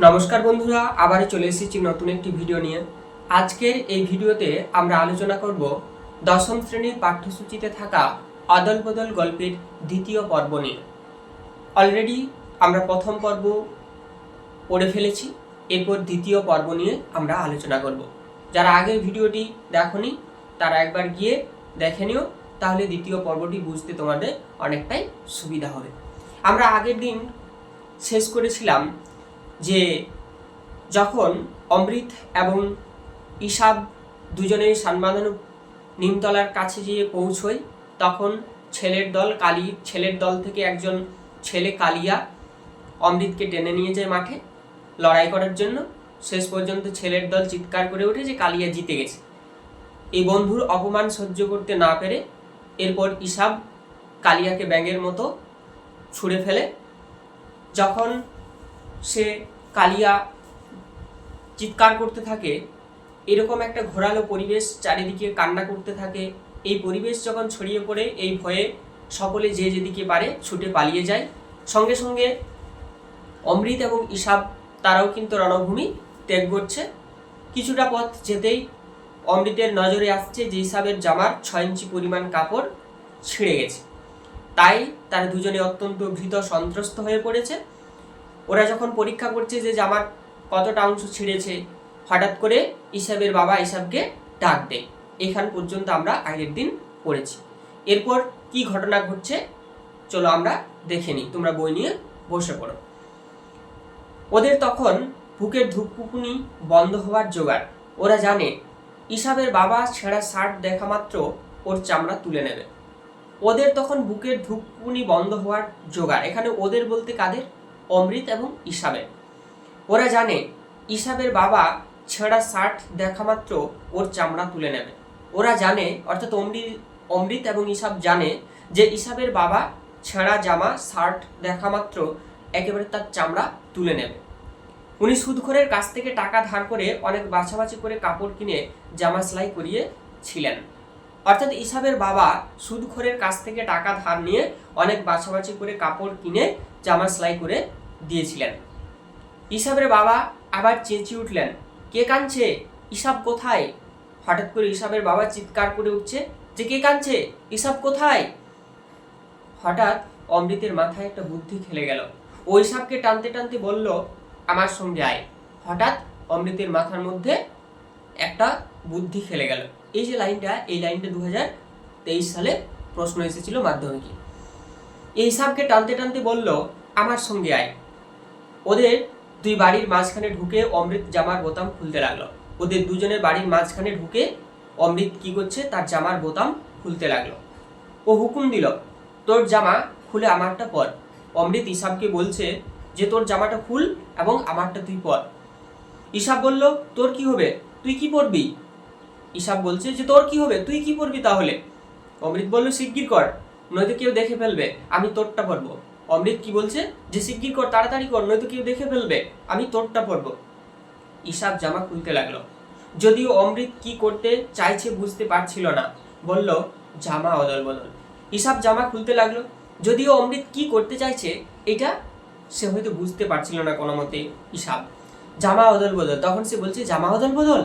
নমস্কার বন্ধুরা, আবারও চলে এসেছি নতুন একটি ভিডিও নিয়ে। আজকের এই ভিডিওতে আমরা আলোচনা করব দশম শ্রেণীর পাঠ্যসূচিতে থাকা অদল বদল গল্পের দ্বিতীয় পর্ব নিয়ে। অলরেডি আমরা প্রথম পর্ব পড়ে ফেলেছি, এরপর দ্বিতীয় পর্ব নিয়ে আমরা আলোচনা করব। যারা আগের ভিডিওটি দেখোনি তারা একবার গিয়ে দেখে নিও, তাহলে দ্বিতীয় পর্বটি বুঝতে তোমাদের অনেকটাই সুবিধা হবে। আমরা আগের দিন শেষ করেছিলাম যে যখন অমৃত এবং ইসাব দুজনেই সানবাঁধানো নিমতলার কাছে গিয়ে পৌঁছয়, তখন ছেলের দল থেকে একজন ছেলে কালিয়া অমৃতকে টেনে নিয়ে যায় মাঠে লড়াই করার জন্য। শেষ পর্যন্ত ছেলের দল চিৎকার করে ওঠে যে কালিয়া জিতে গেছে। এই বন্ধুর অপমান সহ্য করতে না পেরে এরপর ইসাব কালিয়াকে ব্যাঙের মতো ছুঁড়ে ফেলে। যখন সে কালিয়া চিৎকার করতে থাকে, এরকম একটা ঘোরালো পরিবেশ, চারিদিকে কান্না করতে থাকে। এই পরিবেশ যখন ছড়িয়ে পড়ে, এই ভয়ে সকলে যে যেদিকে পারে ছুটে পালিয়ে যায়। সঙ্গে সঙ্গে অমৃত এবং ইসাব তারাও কিন্তু রণভূমি ত্যাগ করছে। কিছুটা পথ যেতেই অমৃতের নজরে আসছে যে ইসাবের জামার 6 ইঞ্চি পরিমাণ কাপড় ছিঁড়ে গেছে। তাই তারা দুজনে অত্যন্ত ভীত সন্ত্রস্ত হয়ে পড়েছে। ওরা যখন পরীক্ষা করছে যে জামার কতটা অংশ ছিঁড়েছে, হঠাৎ করে ইসাবের বাবা ইসাবকে ডাক দেয়। এখান পর্যন্ত আমরা আগের দিন পড়েছি। এরপর কি ঘটনা ঘটছে চলো আমরা দেখে নিই, তোমরা বই নিয়ে বসে পড়ো। ওদের তখন বুকের ধুকপুকুনি বন্ধ হওয়ার জোগাড়। ওরা জানে ইসাবের বাবা ছেঁড়া শার্ট দেখা মাত্র ওর চামড়া তুলে নেবে। ওদের তখন বুকের ধুকপুকুনি বন্ধ হওয়ার জোগাড়। এখানে ওদের বলতে কাদের? অমৃত এবং ইসাবের। ওরা জানে ইসাবের বাবা ছেঁড়া শার্ট দেখা মাত্র ওর চামড়া তুলে নেবে। ওরা জানে, অর্থাৎ অমৃত এবং ইসাব জানে যে ইসাবের বাবা ছেঁড়া জামা শার্ট দেখা মাত্র একেবারে তার চামড়া তুলে নেবে। উনি সুদখোরের কাছ থেকে টাকা ধার করে অনেক বাছাবাছি করে কাপড় কিনে জামা সেলাই করিয়েছিলেন। অর্থাৎ ইসাবের বাবা সুদখোরের কাছ থেকে টাকা ধার নিয়ে অনেক বাছাবাছি করে কাপড় কিনে জামা সেলাই করে দিয়েছিলেন। ইসাবের বাবা আবার চেঁচিয়ে উঠলেন, কে কাঁদছে? ইসাব কোথায়? হঠাৎ করে ইসাবের বাবা চিৎকার করে উঠছে যে কে কাঁদছে? ইসাব কোথায়? হঠাৎ অমৃতের মাথায় একটা বুদ্ধি খেলে গেল। ও ইসাবকে টানতে টানতে বলল, আমার সঙ্গে আয়। হঠাৎ অমৃতের মাথার মধ্যে একটা বুদ্ধি খেলে গেল। এই যে লাইনটা, এই লাইনটা 2023 সালে প্রশ্ন এসেছিল মাধ্যমিকে। এই ইসাবকে টানতে টানতে বলল, আমার সঙ্গে আয়। ওদের দুই বাড়ির মাঝখানে ঢুকে অমৃত জামার বোতাম খুলতে লাগলো। ওদের দুজনের বাড়ির মাঝখানে ঢুকে অমৃত কি করছে? তার জামার বোতাম খুলতে লাগলো। ও হুকুম দিল, তোর জামা খুলে আমারটা পর। অমৃত ইসাবকে বলছে যে তোর জামাটা খুল এবং আমারটা তুই পর। ইসাব বলল, তোর কি হবে? তুই কি পরবি? ইসাব বলছে যে তোর কি হবে? তুই কি পরবি তাহলে? অমৃত বলল, শিগগির কর, নয়তো কেউ দেখে ফেলবে, আমি তোরটা পরবো। অমৃত কি বলছে? যে শিগগির কর, তাড়াতাড়ি কর, নয়তো কেউ দেখে ফেলবে, আমি তোরটা পরবো। ইসাব জামা খুলতে লাগলো। যদিও অমৃত কি করতে চাইছে বুঝতে পারছিল না, বলল জামা অদল বদল। ইসাব জামা খুলতে লাগলো। যদিও অমৃত কি করতে চাইছে এটা সে হয়তো বুঝতে পারছিল না কোনো মতে। ইসাব জামা অদল বদল, তখন সে বলছে জামা অদল বদল,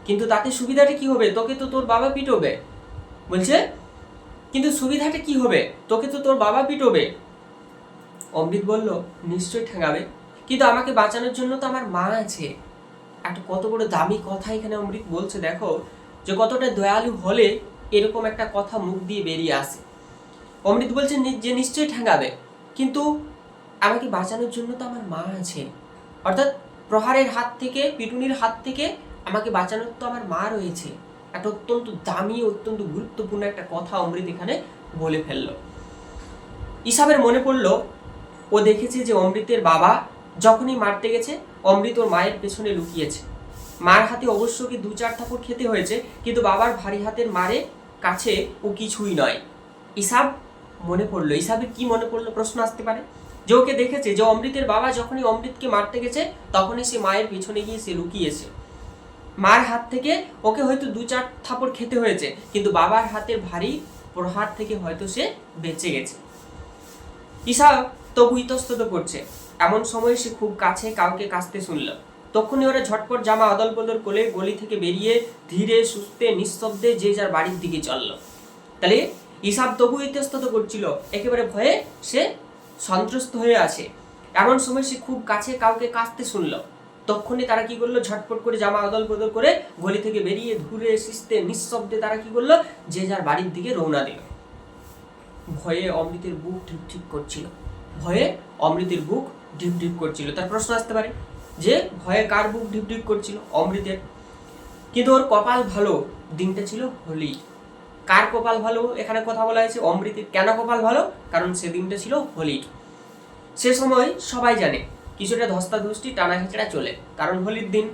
কিন্তু তাতে সুবিধাটা কি হবে? তোকে তো তোর বাবা পিটবে। বলছে কিন্তু সুবিধাটা কি হবে? তোকে তো তোর বাবা পিটবে। অমৃত বলল, নিশ্চয়ই ঠেঙাবে, কিন্তু আমাকে বাঁচানোর জন্য তো আমার মা আছে। একটা কত বড় দামি কথা এখানে অমৃত বলছে, দেখো যে কতটা দয়ালু হলে এরকম একটা কথা মুখ দিয়ে বেরিয়ে আসে। অমৃত বলছে যে নিশ্চয়ই ঠেঙাবে, কিন্তু আমাকে বাঁচানোর জন্য তো আমার মা আছে। অর্থাৎ প্রহারের হাত থেকে, পিটুনির হাত থেকে আমাকে বাঁচানোর তো আমার মা রয়েছে। একটা অত্যন্ত দামি, অত্যন্ত গুরুত্বপূর্ণ একটা কথা অমৃত এখানে বলে ফেললো। ইসাবের মনে পড়লো, ও দেখেছে যে অমৃতের বাবা যখনই মারতে গেছে অমৃত ওর মায়ের পেছনে লুকিয়েছে। মার হাতে অবশ্য কি 2-4 থাপড় খেতে হয়েছে, কিন্তু বাবার ভারী হাতের মারে কাছে ও কিছুই নয়। ইসাব মনে পড়লো, ইসাবের কি মনে পড়লো প্রশ্ন আসতে পারে, যে ওকে দেখেছে যে অমৃতের বাবা যখনই অমৃতকে মারতে গেছে তখনই সে মায়ের পিছনে গিয়ে সে লুকিয়েছে। মার হাত থেকে ওকে হয়তো 2-4 থাপড় খেতে হয়েছে, কিন্তু বাবার হাতের ভারী প্রহার থেকে হয়তো সে বেঁচে গেছে। ইসাব তবু ইতস্তত করছে, এমন সময় সে খুব কাছে কাউকে কাশতে শুনল। তখনই ওরা ঝটপট জামা অদল বদল করে গলি থেকে বেরিয়ে ধীরে সুস্থে নিঃশব্দে যে যার বাড়ির দিকে চলল। তাহলে ইসাব তবু ইতস্তত করছিল, একেবারে ভয়ে সে সন্ত্রস্ত হয়ে আছে। এমন সময় সে খুব কাছে কাউকে কাশতে শুনল। তখনই তারা কি করলো, ঝটপট করে জামা অদল বদল করে গলি থেকে বেরিয়ে ধীরে সুস্থে নিঃশব্দে তারা কি করলো, যে যার বাড়ির দিকে রওনা দিল। ভয়ে অমৃতের বুক ঢিপ ঢিপ করছিল, ভয়ে অমৃতের বুক ঢিপ ঢিপ করছিল। তার প্রশ্ন আসতে পারে যে ভয়ে কার বুক ঢিপ ঢিপ করছিল? অমৃতের। কিন্তু ওর কপাল ভালো, দিনটা ছিল হোলি। কার কপাল ভালো এখানে কথা বলা হয়েছে? অমৃতের। কেন কপাল ভালো? কারণ সেদিনটা ছিল হোলি। সে সময় সবাই জানে কিছুটা ধস্তাধস্তি টানা হেঁচড়া চলে, কারণ হোলির দিন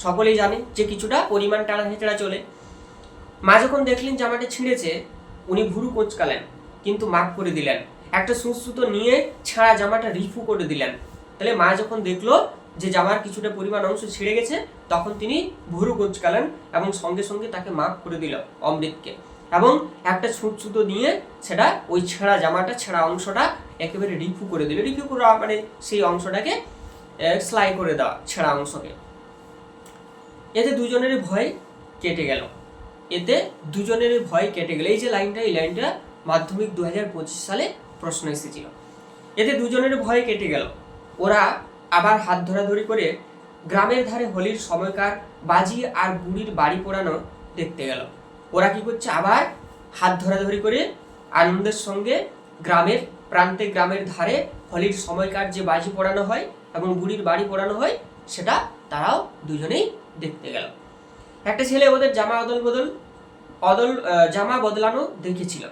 সকলেই জানে যে কিছুটা পরিমাণ টানা হেঁচড়া চলে। মা যখন দেখলেন জামাটা ছিঁড়েছে, উনি ভুরু কোঁচকালেন, কিন্তু মাফ করে দিলেন। একটা সুতো নিয়ে ছেঁড়া জামাটা রিফু করে দিলেন। তাহলে মা যখন দেখলো যে জামার কিছুটা পরিমাণ অংশ ছিঁড়ে গেছে, তখন তিনি ভুরু কোঁচকালেন এবং সঙ্গে সঙ্গে তাকে মাফ করে দিল অমৃতকে, এবং একটা সুতো নিয়ে সেটা ওই ছেঁড়া জামাটা ছেঁড়া অংশটা একেবারে রিফু করে দিল। রিফু করা মানে সেই অংশটাকে সেলাই করে দেওয়া, ছেঁড়া অংশকে। এতে দুজনেরই ভয় কেটে গেল, এতে দুজনেরই ভয় কেটে গেল। এই যে লাইনটা, এই লাইনটা মাধ্যমিক 2025 সালে প্রশ্ন এসেছিল। এতে দুজনের ভয় কেটে গেল। ওরা আবার হাত ধরাধরি করে গ্রামের ধারে হোলির সময়কার বাজি আর বুড়ির বাড়ি পোড়ানো দেখতে গেল। ওরা কি করছে? আবার হাত ধরাধরি করে আনন্দের সঙ্গে গ্রামের প্রান্তে, গ্রামের ধারে হোলির সময়কার যে বাজি পোড়ানো হয় এবং বুড়ির বাড়ি পোড়ানো হয়, সেটা তারাও দুজনেই দেখতে গেল। একটা ছেলে ওদের জামা বদলানো দেখেছিল।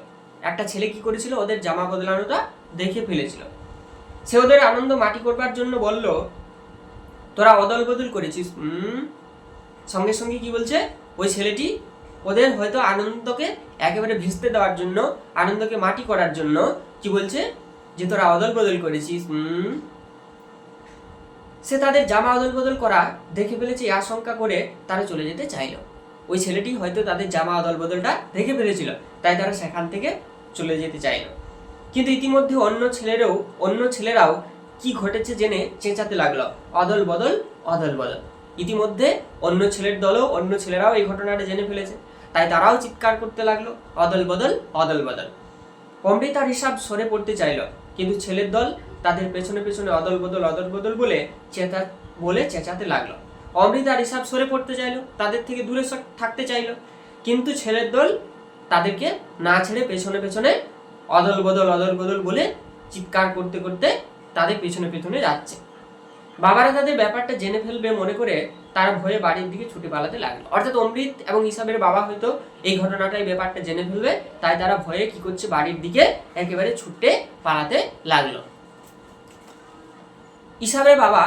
একটা ছেলে কি করেছিল? ওদের জামা বদলানোটা দেখে ফেলেছিল। সে ওদের আনন্দ মাটি করবার জন্য বলল, তোরা অদল বদল করেছিস? সঙ্গে সঙ্গে কি বলছে ওই ছেলেটি? ওদের হয়তো আনন্দকে একেবারে ভেস্তে দেওয়ার জন্য, আনন্দকে মাটি করার জন্য কি বলছে, যে তোরা অদল বদল করেছিস। সে তাদের জামা অদল বদল করা দেখে ফেলেছে, আশঙ্কা করে তারা চলে যেতে চাইল। ওই ছেলেটি হয়তো তাদের জামা অদল বদলটা দেখে ফেলেছিল, তাই তারা সেখান থেকে চলে যেতে চাইল। কিন্তু ইতিমধ্যে অন্য ছেলেরাও কি ঘটেছে জেনে চেঁচাতে লাগলো, অদল বদল, অদল বদল। ইতিমধ্যে অন্য ছেলের দলও, অন্য ছেলেরাও এই ঘটনাটা জেনে ফেলেছে, তাই তারাও চিৎকার করতে লাগলো, অদল বদল, অদল বদল। অমৃত আর হিসাব সরে পড়তে চাইল, কিন্তু ছেলের দল তাদের পেছনে পেছনে অদল বদল বলে চেঁচাতে লাগলো। অমৃত আর হিসাব সরে পড়তে চাইলো, তাদের থেকে দূরে থাকতে চাইলো, কিন্তু ছেলের দল তাদেরকে না ছেড়ে পেছনে পেছনে অদল বদল বলে চিৎকার করতে করতে তাদের পেছনে পেছনে যাচ্ছে। বাবারা তাদের ব্যাপারটা জেনে ফেলবে মনে করে তারা ভয়ে বাড়ির দিকে ছুটে পালাতে লাগলো। অর্থাৎ অমৃত এবং হিসাবের বাবা হয়তো এই ঘটনাটা, এই ব্যাপারটা জেনে ফেলবে, তাই তারা ভয়ে কি করছে, বাড়ির দিকে একেবারে ছুটে পালাতে লাগলো। হিসাবের বাবা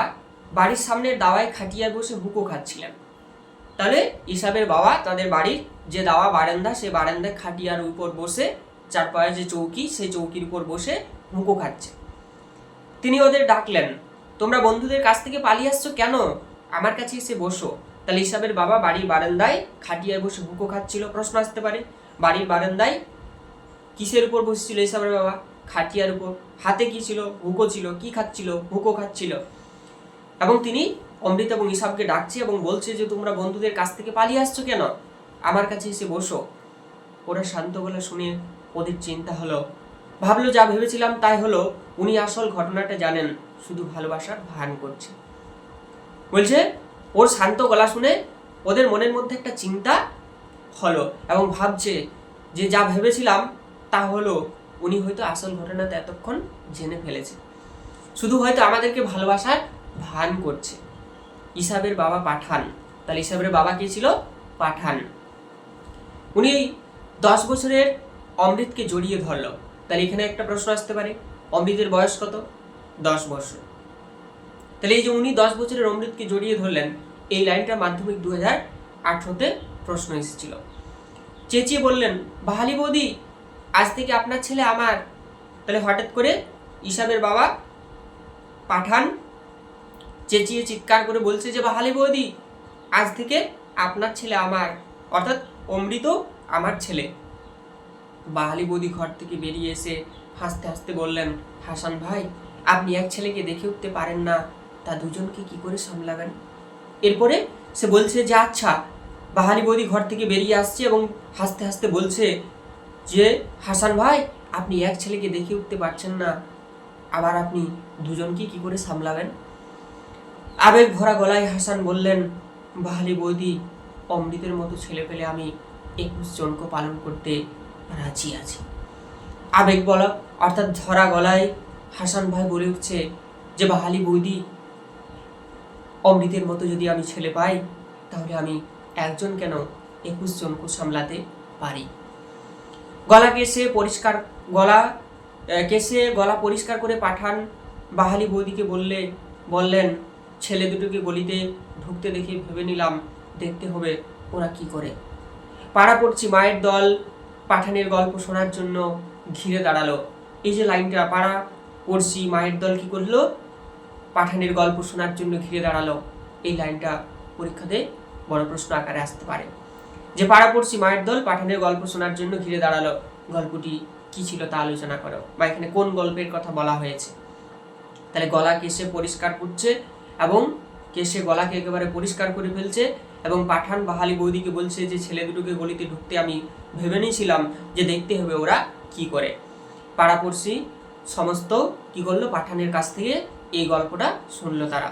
বাড়ির সামনের দাওয়ায় খাটিয়ায় বসে হুঁকো খাচ্ছিলেন। তাহলে হিসাবের বাবা তাদের বাড়ির যে দাওয়া বারান্দা, সেই বারান্দায় খাটিয়ার উপর বসে, চারপায়ে যে চৌকি, সেই চৌকির উপর বসে হুঁকো খাচ্ছে। তিনি ওদের ডাকলেন, তোমরা বন্ধুদের কাছ থেকে পালিয়ে আসছো কেন? আমার কাছে এসে বসো। তাহলে হিসাবের বাবা বাড়ির বারান্দায় খাটিয়ায় বসে হুঁকো খাচ্ছিল। প্রশ্ন আসতে পারে, বাড়ির বারান্দায় কিসের উপর বসেছিল হিসাবের বাবা? খাটিয়ার উপর। হাতে কি ছিল? হুঁকো ছিল। কি খাচ্ছিল? হুঁকো খাচ্ছিল। এবং তিনি অমৃত এবং হিসাবকে ডাকছে এবং বলছে যে তোমরা বন্ধুদের কাছ থেকে পালিয়ে আসছো কেন? আমার কাছে এসে বসো। ওরা শান্ত গলা শুনে ওদের চিন্তা হলো, ভাবলো যা ভেবেছিলাম তাই হলো, উনি আসল ঘটনাটা জানেন, শুধু ভালোবাসার ভান করছে। বলছে ওর শান্ত গলা শুনে ওদের মনের মধ্যে একটা চিন্তা হলো এবং ভাবছে যে যা ভেবেছিলাম তা হলো, উনি হয়তো আসল ঘটনাটা এতক্ষণ জেনে ফেলেছে, শুধু হয়তো আমাদেরকে ভালোবাসার ভান করছে। হিসাবের বাবা পাঠান। তাহলে হিসাবের বাবা কে ছিল? পাঠান। উনি 10 বছরের অমৃতকে জড়িয়ে ধরলো। তাহলে এখানে একটা প্রশ্ন আসতে পারে, অমৃতের বয়স কত? 10 বছর। তাহলে এই যে উনি 10 বছরের অমৃতকে জড়িয়ে ধরলেন, এই লাইনটা মাধ্যমিক 2018-তে প্রশ্ন এসেছিল। চেঁচিয়ে বললেন, বাহালি বৌদি, আজ থেকে আপনার ছেলে আমার। তাহলে হঠাৎ করে হিসাবের বাবা পাঠান চেঁচিয়ে চিৎকার করে বলছে যে বাহালি বৌদি, আজ থেকে আপনার ছেলে আমার, অর্থাৎ অমৃত আমার ছেলে। বাহালি বৌদি ঘর থেকে বেরিয়ে এসে হাসতে হাসতে বললেন, হাসান ভাই, আপনি এক ছেলেকে দেখে উঠতে পারেন না, তা দুজনকে কি করে সামলাবেন? এরপরে সে বলছে যে আচ্ছা, বাহালি বৌদি ঘর থেকে বেরিয়ে আসছে এবং হাসতে হাসতে বলছে যে হাসান ভাই, আপনি এক ছেলেকে দেখে উঠতে পারছেন না, আবার আপনি দুজনকে কি করে সামলাবেন? আবেগ ভরা গলায় হাসান বললেন, বাহালি বৌদি, অমৃতের মতো ছেলে পেলে আমি 21 জনকে পালন করতে রাজি আছি। আবেগ বলা অর্থাৎ ধরা গলায় হাসান ভাই বলে উঠছে যে বাহালি বৌদি, অমৃতের মতো যদি আমি ছেলে পাই তাহলে আমি একজন কেন 21 জনকে সামলাতে পারি। গলা কেসে গলা পরিষ্কার করে পাঠান বাহালি বৌদিকে বললেন, ছেলে দুটোকে গলিতে ঢুকতে দেখে ভেবে নিলাম দেখতে হবে ওরা কি করে। পাড়াপড়শি মায়ের দল পাঠানের গল্প শোনার জন্য ঘিরে দাঁড়ালো। এই যে লাইনটা, পাড়াপড়শি মায়ের দল কি করলো? পাঠানের গল্প শোনার জন্য ঘিরে দাঁড়ালো। এই লাইনটা পরীক্ষাতে বড় প্রশ্ন আকারে আসতে পারে, যে পাড়াপড়শি মায়ের দল পাঠানের গল্প শোনার জন্য ঘিরে দাঁড়ালো, গল্পটি কি ছিল তা আলোচনা করো, বা এখানে কোন গল্পের কথা বলা হয়েছে। তাহলে গলা কেসে পরিষ্কার করছে এবং কেসে গলাকে একেবারে পরিষ্কার করে ফেলছে এবং পাঠান বাহালি বৌদিকে বলছে যে ছেলে দুটোকে গলিতে ঢুকতে আমি ভেবে নিয়েছিলাম যে দেখতে হবে ওরা কি করে। পাড়াপড়শি সমস্ত কি করলো? পাঠানের কাছ থেকে এই গল্পটা শুনলো তারা।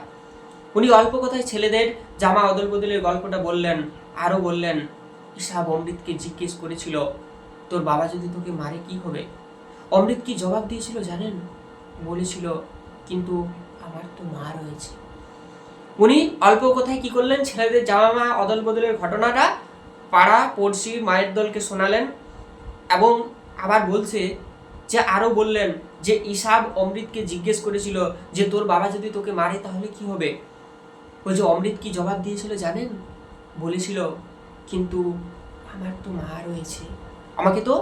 উনি অল্প কথায় ছেলেদের জামা অদল বদলের গল্পটা বললেন, আরো বললেন, ইসাব অমৃতকে জিজ্ঞেস করেছিল তোর বাবা যদি তোকে মারে কি হবে? অমৃত কি জবাব দিয়েছিল জানেন? বলেছিল, কিন্তু আমার তো মা রয়েছে। উনি অল্প কথায় কি করলেন? ছেলেদের জামা অদল বদলের ঘটনাটা পাড়া পড়শির মায়ের দলকে শোনালেন এবং আবার বলছে যে আরো বললেন যে ইসাব অমৃতকে জিজ্ঞেস করেছিল যে তোর বাবা যদি তোকে মারে তাহলে কি হবে? ওই যে অমৃত কি জবাব দিয়েছিল জানেন? বলেছিল, কিন্তু আমার তো মা রয়েছে, আমাকে তো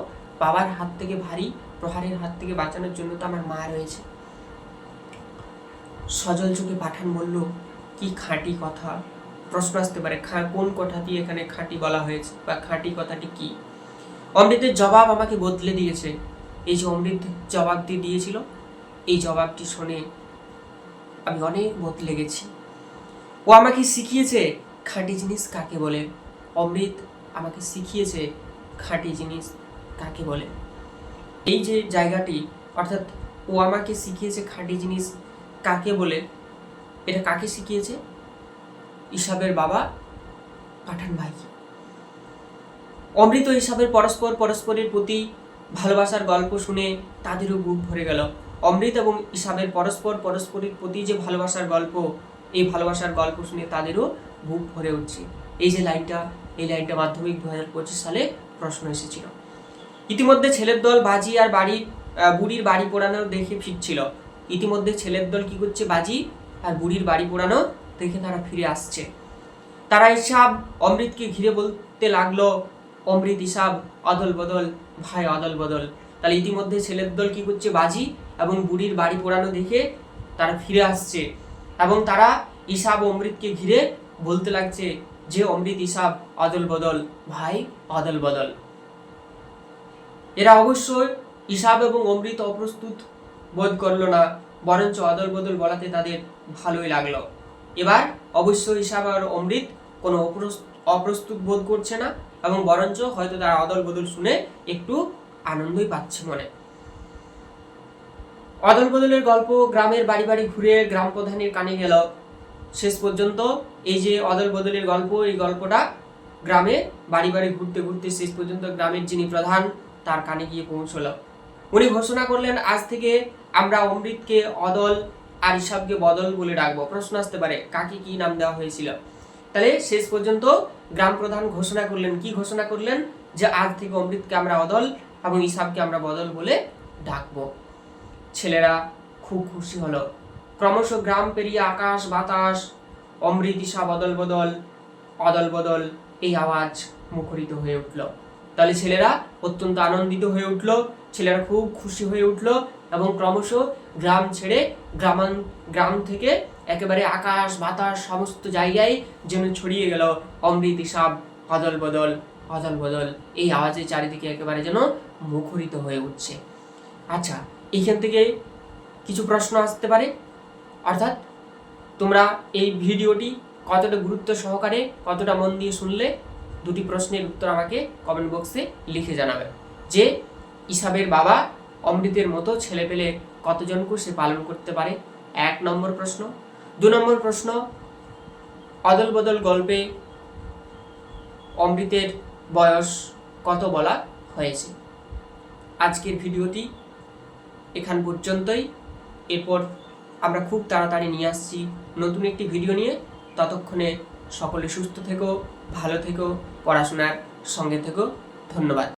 বাবার হাত থেকে ভারী প্রহারের হাত থেকে বাঁচানোর জন্য তো আমার মা রয়েছে। সজল চোখে পাঠান বলল, কি খাঁটি কথা। প্রশ্ন আসতে পারে কোন কথাটি এখানে খাঁটি বলা হয়েছে বা খাঁটি কথাটি কি? অমৃতের জবাব আমাকে বদলে দিয়েছে। এই যে অমৃত জবাব দিয়েছিল, এই জবাবটি শুনে আমি অনেক বদলে গেছি। ও আমাকে শিখিয়েছে খাঁটি জিনিস কাকে বলে। অমৃত আমাকে শিখিয়েছে খাঁটি জিনিস কাকে বলে। এই যে জায়গাটি, অর্থাৎ ও আমাকে শিখিয়েছে খাঁটি জিনিস কাকে বলে, এটা কাকে শিখিয়েছে? ইসাবের বাবা পাঠান ভাইকে। অমৃত ইসাবের পরস্পরের প্রতি ভালোবাসার গল্প শুনে তাদেরও বুক ভরে গেল। অমৃত এবং ইসাবের পরস্পরের প্রতি যে ভালোবাসার গল্প, এই ভালোবাসার গল্প শুনে তাদেরও বুক ভরে উঠছে। এই যে লাইনটা, এই লাইনটা মাধ্যমিক 2025 সালে প্রশ্ন এসেছিল। ইতিমধ্যে ছেলের দল বাজি আর বুড়ির বাড়ি পোড়ানো দেখে ফিরছিল। ইতিমধ্যে ছেলের দল কি করছে? বাজি আর বুড়ির বাড়ি পোড়ানো দেখে তারা ফিরে আসছে। তারা ইসাব অমৃতকে ঘিরে বলতে লাগলো, অমৃত ইসাব অদল বদল ভাই, অদল বদল। তাহলে ইতিমধ্যে ছেলের দল কি করছে? বাজি এবং বুড়ির বাড়ি পোড়ানো দেখে তারা ফিরে আসছে এবং তারা ইসাব অমৃতকে ঘিরে বলতে লাগছে যে অমৃত ইসাব অদল বদল ভাই, অদল বদল। এরা অবশ্যই ইসাব এবং অমৃত অপ্রস্তুত বোধ করলো না, বরঞ্চ অদল বদল বলাতে তাদের ভালোই লাগলো। এবার অবশ্যই ইসাব আর অমৃত কোনো অপ্রস্তুত বোধ করছে না এবং বরঞ্চ হয়তো তারা অদল বদল শুনে একটু আনন্দই পাচ্ছে মনে। অদল বদলের গল্প গ্রামের বাড়ি বাড়ি ঘুরে গ্রাম প্রধানের কানে গেল। শেষ পর্যন্ত এই যে অদল বদলের গল্প, এই গল্পটা গ্রামে বাড়ি বাড়ি ঘুরতে ঘুরতে শেষ পর্যন্ত গ্রামের যিনি প্রধান তার কানে গিয়ে পৌঁছলো। উনি ঘোষণা করলেন, আজ থেকে আমরা অমৃতকে অদল আর ইসাবকে বদল বলে ডাকবো। প্রশ্ন আসতে পারে কাকে কি নাম দেওয়া হয়েছিল। তাহলে শেষ পর্যন্ত গ্রাম প্রধান ঘোষণা করলেন, কি ঘোষণা করলেন? যে আজ থেকে অমৃতকে আমরা অদল এবং ইসাবকে আমরা বদল বলে ডাকবো। ছেলেরা খুব খুশি হলো। ক্রমশ গ্রাম পেরিয়ে আকাশ বাতাস অমৃত ইসাব অদল বদল, অদল বদল এই আওয়াজ মুখরিত হয়ে উঠল। তাহলে ছেলেরা অত্যন্ত আনন্দিত হয়ে উঠল, ছেলেরা খুব খুশি হয়ে উঠল এবং ক্রমশ গ্রাম ছেড়ে গ্রাম থেকে একেবারে আকাশ বাতাস সমস্ত জায়গায় যেন ছড়িয়ে গেল অমৃত ইসাব অদল বদল, অদল বদল এই আওয়াজের চারিদিকে একেবারে যেন মুখরিত হয়ে উঠছে। আচ্ছা, এইখান থেকে কিছু প্রশ্ন আসতে পারে। অর্থাৎ তোমরা এই ভিডিওটি কতটা গুরুত্ব সহকারে, কতটা মন দিয়ে শুনলে, দুটি প্রশ্নের উত্তর আমাকে কমেন্ট বক্সে লিখে জানাবে। যে ইসাবের বাবা অমৃতের মতো ছেলে পেলে কতজনকে সে পালন করতে পারে, 1 নম্বর প্রশ্ন। 2 নম্বর প্রশ্ন, অদল বদল গল্পে অমৃতের বয়স কত বলা হয়েছে। আজকের ভিডিওটি এখান পর্যন্তই। এরপর আমরা খুব তাড়াতাড়ি নিয়ে আসছি নতুন একটি ভিডিও নিয়ে। ততক্ষণে সকলে সুস্থ থেকো, ভালো থেকো, পড়াশোনার সঙ্গে থেকো। ধন্যবাদ।